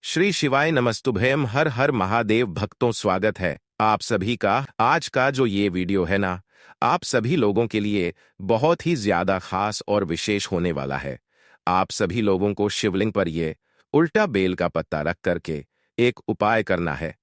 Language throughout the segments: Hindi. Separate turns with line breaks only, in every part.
श्री शिवाय नमस्तुभ्यम। हर हर महादेव भक्तों, स्वागत है आप सभी का। आज का जो ये वीडियो है ना, आप सभी लोगों के लिए बहुत ही ज्यादा खास और विशेष होने वाला है। आप सभी लोगों को शिवलिंग पर ये उल्टा बेल का पत्ता रख करके एक उपाय करना है।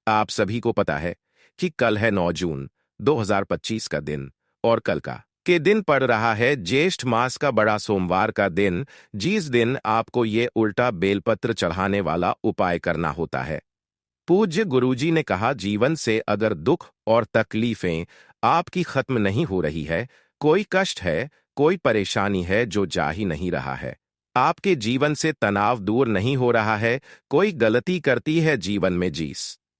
आप सभी को पता है कि कल है 9 जून 2025 का दिन, और कल का के दिन पड़ रहा है ज्येष्ठ मास का बड़ा सोमवार का दिन, जिस दिन आपको ये उल्टा बेलपत्र चढ़ाने वाला उपाय करना होता है। पूज्य गुरुजी ने कहा, जीवन से अगर दुख और तकलीफें आपकी खत्म नहीं हो रही है, कोई कष्ट है, कोई परेशानी है जो जा ही नहीं रहा है, आपके जीवन से तनाव दूर नहीं हो रहा है, कोई गलती करती है जीवन में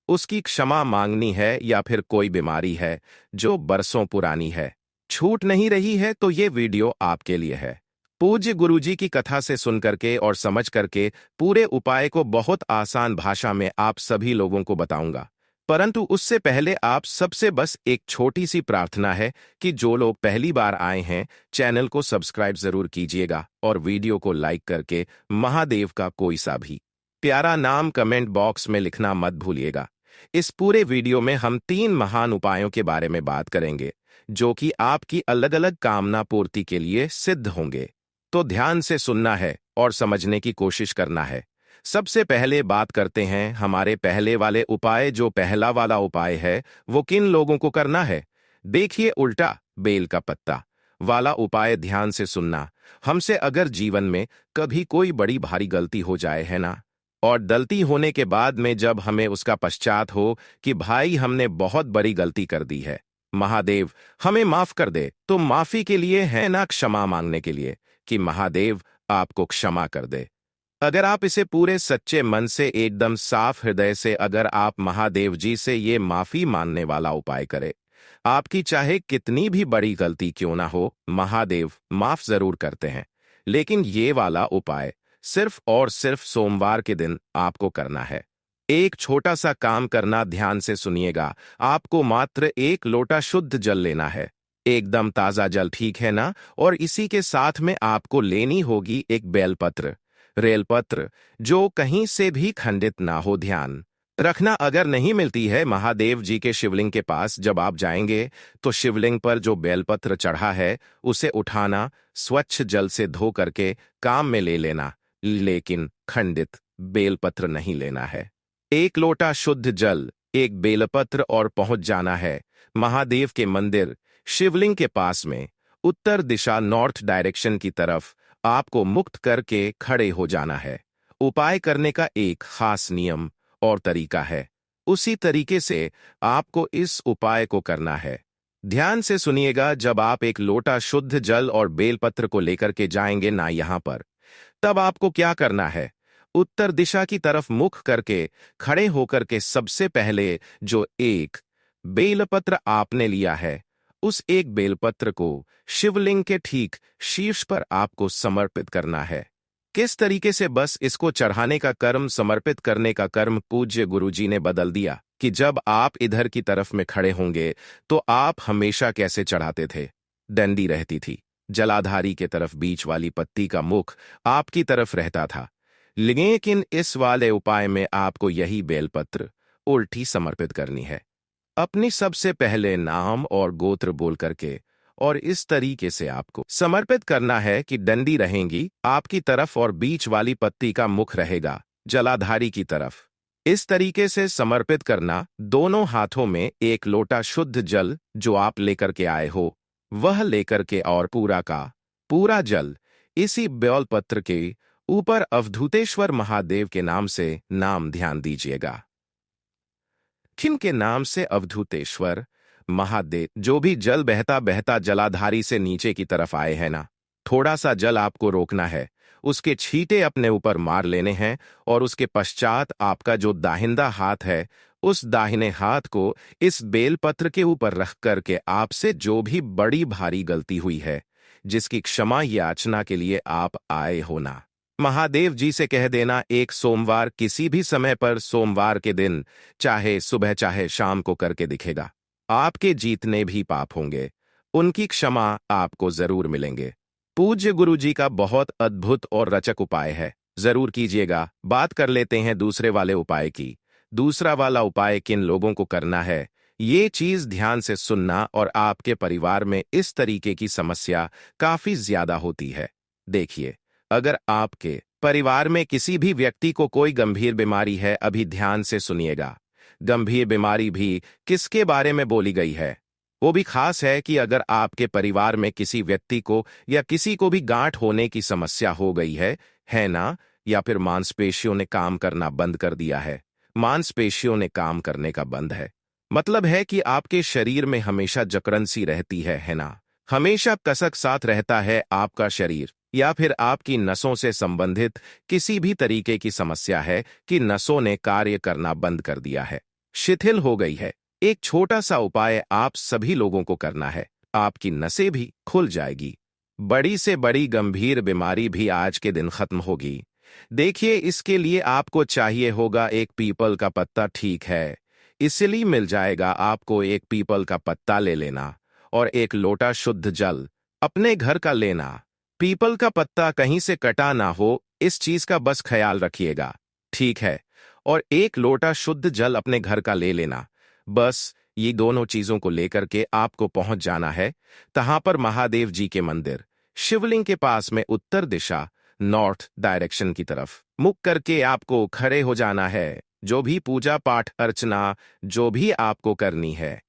उसकी क्षमा मांगनी है, या फिर कोई बीमारी है जो बरसों पुरानी है, छूट नहीं रही है, तो ये वीडियो आपके लिए है। पूज्य गुरुजी की कथा से सुन करके और समझ करके पूरे उपाय को बहुत आसान भाषा में आप सभी लोगों को बताऊंगा। परंतु उससे पहले आप सबसे बस एक छोटी सी प्रार्थना है कि जो लोग पहली बार आए हैं, चैनल को सब्सक्राइब जरूर कीजिएगा और वीडियो को लाइक करके महादेव का कोई सा भी प्यारा नाम कमेंट बॉक्स में लिखना मत भूलिएगा। इस पूरे वीडियो में हम 3 महान उपायों के बारे में बात करेंगे, जो कि आपकी अलग अलग कामना पूर्ति के लिए सिद्ध होंगे। तो ध्यान से सुनना है और समझने की कोशिश करना है। सबसे पहले बात करते हैं हमारे पहले वाले उपाय। जो पहला वाला उपाय है वो किन लोगों को करना है? देखिए, उल्टा बेल का पत्ता वाला उपाय ध्यान से सुनना। हमसे अगर जीवन में कभी कोई बड़ी भारी गलती हो जाए है ना, और गलती होने के बाद में जब हमें उसका पश्चात हो कि भाई हमने बहुत बड़ी गलती कर दी है, महादेव हमें माफ कर दे, तो माफी के लिए है ना क्षमा मांगने के लिए कि महादेव आपको क्षमा कर दे। अगर आप इसे पूरे सच्चे मन से एकदम साफ हृदय से अगर आप महादेव जी से ये माफी मांगने वाला उपाय करें, आपकी चाहे कितनी भी बड़ी गलती क्यों ना हो, महादेव माफ जरूर करते हैं। लेकिन ये वाला उपाय सिर्फ और सिर्फ सोमवार के दिन आपको करना है। एक छोटा सा काम करना, ध्यान से सुनिएगा। आपको मात्र 1 लोटा शुद्ध जल लेना है, एकदम ताजा जल, ठीक है ना? और इसी के साथ में आपको लेनी होगी एक बेलपत्र, रेलपत्र, जो कहीं से भी खंडित ना हो। ध्यान रखना, अगर नहीं मिलती है महादेव जी के शिवलिंग के पास जब आप जाएंगे, तो शिवलिंग पर जो बेलपत्र चढ़ा है उसे उठाना, स्वच्छ जल से धो करके काम में ले लेना, लेकिन खंडित बेलपत्र नहीं लेना है। 1 लोटा शुद्ध जल, एक बेलपत्र, और पहुंच जाना है महादेव के मंदिर शिवलिंग के पास में। उत्तर दिशा, नॉर्थ डायरेक्शन की तरफ आपको मुक्त करके खड़े हो जाना है। उपाय करने का एक खास नियम और तरीका है, उसी तरीके से आपको इस उपाय को करना है। ध्यान से सुनिएगा। जब आप 1 लोटा शुद्ध जल और बेलपत्र को लेकर के जाएंगे ना यहां पर, तब आपको क्या करना है? उत्तर दिशा की तरफ मुख करके खड़े होकर के सबसे पहले जो एक बेलपत्र आपने लिया है, उस एक बेलपत्र को शिवलिंग के ठीक शीर्ष पर आपको समर्पित करना है। किस तरीके से? बस इसको चढ़ाने का कर्म, समर्पित करने का कर्म पूज्य गुरुजी ने बदल दिया कि जब आप इधर की तरफ में खड़े होंगे तो आप हमेशा कैसे चढ़ाते थे? डंडी रहती थी, जलाधारी के तरफ बीच वाली पत्ती का मुख आपकी तरफ रहता था। लेकिन इस वाले उपाय में आपको यही बेलपत्र उल्टी समर्पित करनी है, अपनी सबसे पहले नाम और गोत्र बोल करके, और इस तरीके से आपको समर्पित करना है कि डंडी रहेंगी आपकी तरफ और बीच वाली पत्ती का मुख रहेगा जलाधारी की तरफ। इस तरीके से समर्पित करना। दोनों हाथों में 1 लोटा शुद्ध जल जो आप लेकर के आए हो वह लेकर के, और पूरा का पूरा जल इसी बेलपत्र के ऊपर अवधूतेश्वर महादेव के नाम से नाम ध्यान दीजिएगा। किन के नाम से? अवधूतेश्वर महादेव। जो भी जल बहता बहता जलाधारी से नीचे की तरफ आए हैं ना, थोड़ा सा जल आपको रोकना है, उसके छींटे अपने ऊपर मार लेने हैं, और उसके पश्चात आपका जो दाहिना हाथ है, उस दाहिने हाथ को इस बेलपत्र के ऊपर रख करके आपसे जो भी बड़ी भारी गलती हुई है, जिसकी क्षमा याचना के लिए आप आए हो ना, महादेव जी से कह देना। एक सोमवार, किसी भी समय पर सोमवार के दिन, चाहे सुबह चाहे शाम को करके दिखेगा। आपके जितने भी पाप होंगे उनकी क्षमा आपको जरूर मिलेंगे। पूज्य गुरु जी का बहुत अद्भुत और रचक उपाय है। जरूर कीजिएगा। बात कर लेते हैं दूसरे वाले उपाय की। दूसरा वाला उपाय किन लोगों को करना है, ये चीज ध्यान से सुनना। और आपके परिवार में इस तरीके की समस्या काफी ज्यादा होती है। देखिए, अगर आपके परिवार में किसी भी व्यक्ति को कोई गंभीर बीमारी है, अभी ध्यान से सुनिएगा। गंभीर बीमारी भी किसके बारे में बोली गई है? वो भी खास है कि अगर आपके परिवार में किसी व्यक्ति को या किसी को भी गांठ होने की समस्या हो गई है ना? या फिर मांसपेशियों ने काम करना बंद कर दिया है। मांसपेशियों ने काम करने का बंद है मतलब है कि आपके शरीर में हमेशा जकड़न सी रहती है ना? हमेशा कसक साथ रहता है आपका शरीर। या फिर आपकी नसों से संबंधित किसी भी तरीके की समस्या है कि नसों ने कार्य करना बंद कर दिया है, शिथिल हो गई है। एक छोटा सा उपाय आप सभी लोगों को करना है, आपकी नसें भी खुल जाएगी। बड़ी से बड़ी गंभीर बीमारी भी आज के दिन खत्म होगी। देखिए, इसके लिए आपको चाहिए होगा एक पीपल का पत्ता, ठीक है? इसलिए मिल जाएगा आपको। एक पीपल का पत्ता ले लेना और एक लोटा शुद्ध जल अपने घर का लेना। पीपल का पत्ता कहीं से कटा ना हो, इस चीज का बस ख्याल रखिएगा, ठीक है? और एक लोटा शुद्ध जल अपने घर का ले लेना। बस ये दोनों चीजों को लेकर के आपको पहुंच जाना है तहां पर महादेव जी के मंदिर, शिवलिंग के पास में उत्तर दिशा, नॉर्थ डायरेक्शन की तरफ मुख करके आपको खड़े हो जाना है। जो भी पूजा पाठ अर्चना जो भी आपको करनी है,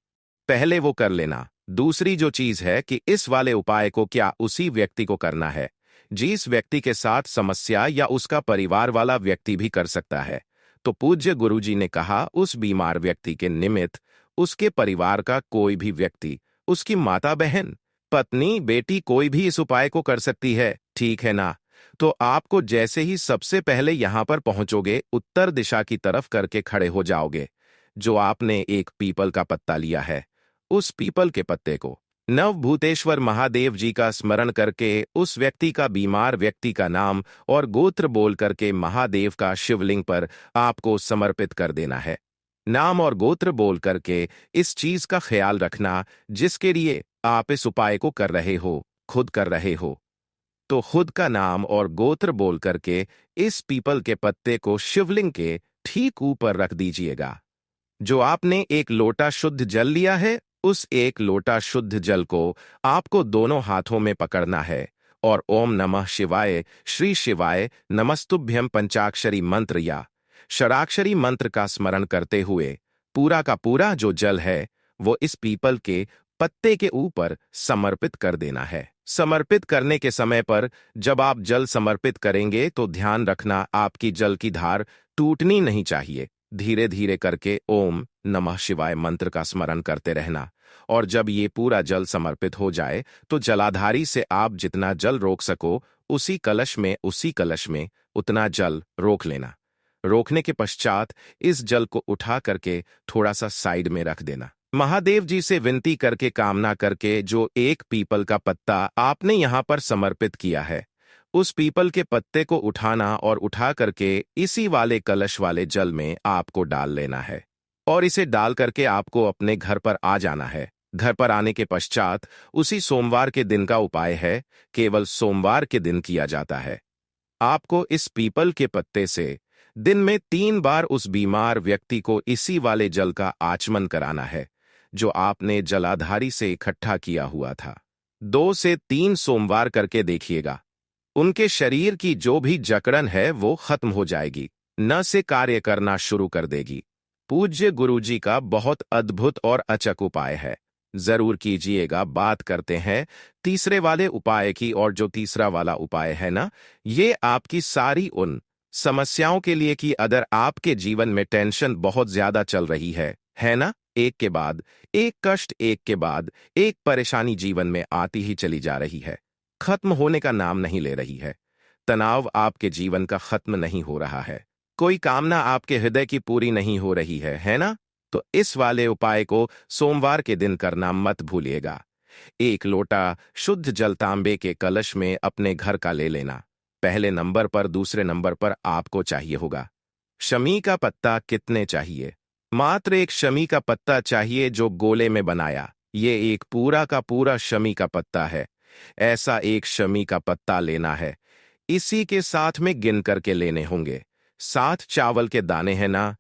पहले वो कर लेना। दूसरी जो चीज है कि इस वाले उपाय को क्या उसी व्यक्ति को करना है जिस व्यक्ति के साथ समस्या, या उसका परिवार वाला व्यक्ति भी कर सकता है। तो पूज्य गुरुजी ने कहा उस बीमार व्यक्ति के निमित्त उसके परिवार का कोई भी व्यक्ति, उसकी माता बहन, पत्नी, बेटी, कोई भी इस उपाय को कर सकती है, ठीक है ना? तो आपको जैसे ही सबसे पहले यहां पर पहुंचोगे, उत्तर दिशा की तरफ करके खड़े हो जाओगे। जो आपने एक पीपल का पत्ता लिया है, उस पीपल के पत्ते को नवभूतेश्वर महादेव जी का स्मरण करके उस व्यक्ति का, बीमार व्यक्ति का नाम और गोत्र बोल करके महादेव का शिवलिंग पर आपको समर्पित कर देना है। नाम और गोत्र बोल करके इस चीज का ख्याल रखना जिसके लिए आप इस उपाय को कर रहे हो, खुद कर रहे हो। तो खुद का नाम और गोत्र बोल करके इस पीपल के पत्ते को शिवलिंग के ठीक ऊपर रख दीजिएगा। जो आपने एक लोटा शुद्ध जल लिया है, उस एक लोटा शुद्ध जल को आपको दोनों हाथों में पकड़ना है और ओम नमः शिवाय, श्री शिवाय नमस्तुभ्यम पंचाक्षरी मंत्र या षडाक्षरी मंत्र का स्मरण करते हुए पूरा का पूरा जो जल है वो इस पीपल के पत्ते के ऊपर समर्पित कर देना है। समर्पित करने के समय पर जब आप जल समर्पित करेंगे तो ध्यान रखना आपकी जल की धार टूटनी नहीं चाहिए। धीरे धीरे करके ओम नमः शिवाय मंत्र का स्मरण करते रहना। और जब ये पूरा जल समर्पित हो जाए तो जलाधारी से आप जितना जल रोक सको उसी कलश में उतना जल रोक लेना। रोकने के पश्चात इस जल को उठा करके थोड़ा सा साइड में रख देना। महादेव जी से विनती करके, कामना करके, जो एक पीपल का पत्ता आपने यहां पर समर्पित किया है, उस पीपल के पत्ते को उठाना और उठा करके इसी वाले कलश वाले जल में आपको डाल लेना है। और इसे डाल करके आपको अपने घर पर आ जाना है। घर पर आने के पश्चात उसी सोमवार के दिन का उपाय है, केवल सोमवार के दिन किया जाता है। आपको इस पीपल के पत्ते से दिन में 3 बार उस बीमार व्यक्ति को इसी वाले जल का आचमन कराना है जो आपने जलाधारी से इकट्ठा किया हुआ था। 2 से 3 सोमवार करके देखिएगा, उनके शरीर की जो भी जकड़न है वो खत्म हो जाएगी, न से कार्य करना शुरू कर देगी। पूज्य गुरुजी का बहुत अद्भुत और अचक उपाय है, जरूर कीजिएगा। बात करते हैं तीसरे वाले उपाय की। और जो तीसरा वाला उपाय है ना, ये आपकी सारी उन समस्याओं के लिए कि अगर आपके जीवन में टेंशन बहुत ज्यादा चल रही है ना, एक के बाद एक कष्ट, एक के बाद एक परेशानी जीवन में आती ही चली जा रही है, खत्म होने का नाम नहीं ले रही है। तनाव आपके जीवन का खत्म नहीं हो रहा है, कोई कामना आपके हृदय की पूरी नहीं हो रही है ना? तो इस वाले उपाय को सोमवार के दिन करना मत भूलिएगा। एक लोटा शुद्ध जल तांबे के कलश में अपने घर का ले लेना। पहले नंबर पर, दूसरे नंबर पर आपको चाहिए होगा शमी का पत्ता। कितने चाहिए? मात्र एक शमी का पत्ता चाहिए, जो गोले में बनाया। ये एक पूरा का पूरा शमी का पत्ता है। ऐसा एक शमी का पत्ता लेना है। इसी के साथ में गिन करके लेने होंगे। 7 चावल के दाने हैं ना।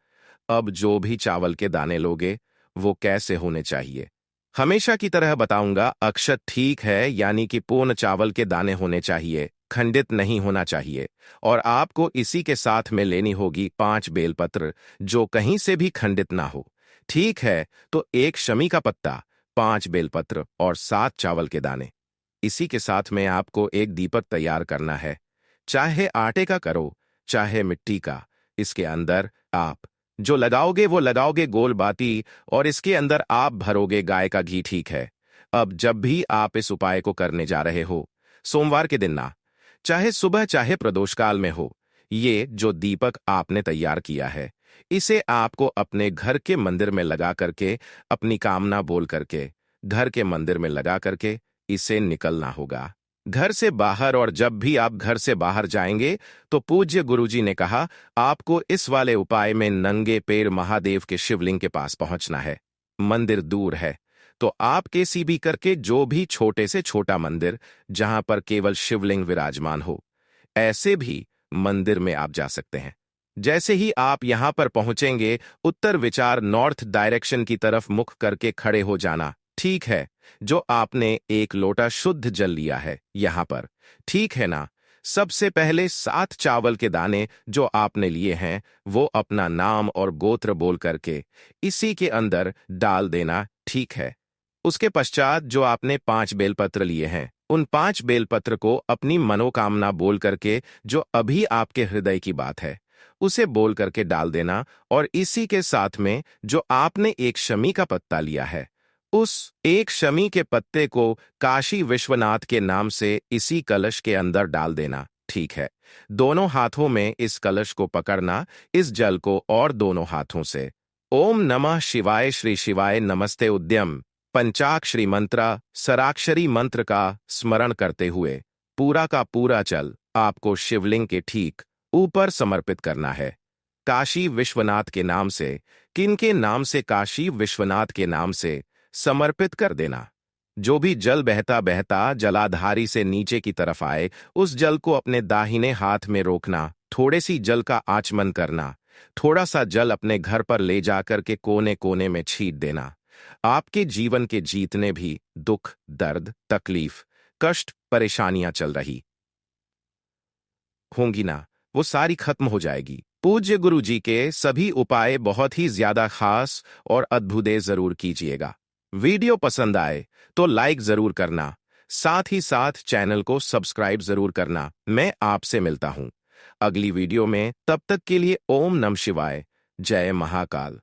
अब जो भी चावल के दाने लोगे वो कैसे होने चाहिए, हमेशा की तरह बताऊंगा। अक्षत ठीक है, यानी कि पूर्ण चावल के दाने होने चाहिए, खंडित नहीं होना चाहिए। और आपको इसी के साथ में लेनी होगी 5 बेलपत्र, जो कहीं से भी खंडित ना हो। ठीक है, तो 1 शमी का पत्ता, 5 बेलपत्र और 7 चावल के दाने। इसी के साथ में आपको एक दीपक तैयार करना है, चाहे आटे का करो चाहे मिट्टी का। इसके अंदर आप जो लगाओगे वो लगाओगे गोल बाती, और इसके अंदर आप भरोगे गाय का घी। ठीक है। अब जब भी आप इस उपाय को करने जा रहे हो, सोमवार के दिन ना, चाहे सुबह चाहे प्रदोषकाल में हो, ये जो दीपक आपने तैयार किया है, इसे आपको अपने घर के मंदिर में लगा करके, अपनी कामना बोल करके घर के मंदिर में लगा करके इसे निकलना होगा घर से बाहर। और जब भी आप घर से बाहर जाएंगे तो पूज्य गुरुजी ने कहा, आपको इस वाले उपाय में नंगे पैर महादेव के शिवलिंग के पास पहुंचना है। मंदिर दूर है तो आप किसी भी करके जो भी छोटे से छोटा मंदिर जहां पर केवल शिवलिंग विराजमान हो, ऐसे भी मंदिर में आप जा सकते हैं। जैसे ही आप यहां पर पहुंचेंगे, उत्तर विचार नॉर्थ डायरेक्शन की तरफ मुख करके खड़े हो जाना। ठीक है। जो आपने 1 लोटा शुद्ध जल लिया है यहां पर, ठीक है ना। सबसे पहले 7 चावल के दाने जो आपने लिए हैं वो अपना नाम और गोत्र बोल करके इसी के अंदर डाल देना। ठीक है। उसके पश्चात जो आपने 5 बेलपत्र लिए हैं, उन 5 बेलपत्र को अपनी मनोकामना बोल करके, जो अभी आपके हृदय की बात है, उसे बोल करके डाल देना। और इसी के साथ में जो आपने 1 शमी का पत्ता लिया है, उस 1 शमी के पत्ते को काशी विश्वनाथ के नाम से इसी कलश के अंदर डाल देना। ठीक है। दोनों हाथों में इस कलश को पकड़ना, इस जल को, और दोनों हाथों से ओम नमः शिवाय श्री शिवाय नमस्ते उद्यम पंचाक्षरी मंत्र, सराक्षरी मंत्र का स्मरण करते हुए पूरा का पूरा जल आपको शिवलिंग के ठीक ऊपर समर्पित करना है। काशी विश्वनाथ के नाम से, किनके नाम से? काशी विश्वनाथ के नाम से समर्पित कर देना। जो भी जल बहता बहता जलाधारी से नीचे की तरफ आए, उस जल को अपने दाहिने हाथ में रोकना, थोड़े सी जल का आचमन करना, थोड़ा सा जल अपने घर पर ले जाकर के कोने कोने में छींट देना। आपके जीवन के जितने भी दुख, दर्द, तकलीफ, कष्ट, परेशानियां चल रही होंगी ना, वो सारी खत्म हो जाएगी। पूज्य गुरु जी के सभी उपाय बहुत ही ज्यादा खास और अद्भुत जरूर कीजिएगा। वीडियो पसंद आए तो लाइक जरूर करना, साथ ही साथ चैनल को सब्सक्राइब जरूर करना। मैं आपसे मिलता हूं अगली वीडियो में, तब तक के लिए ओम नमः शिवाय, जय महाकाल।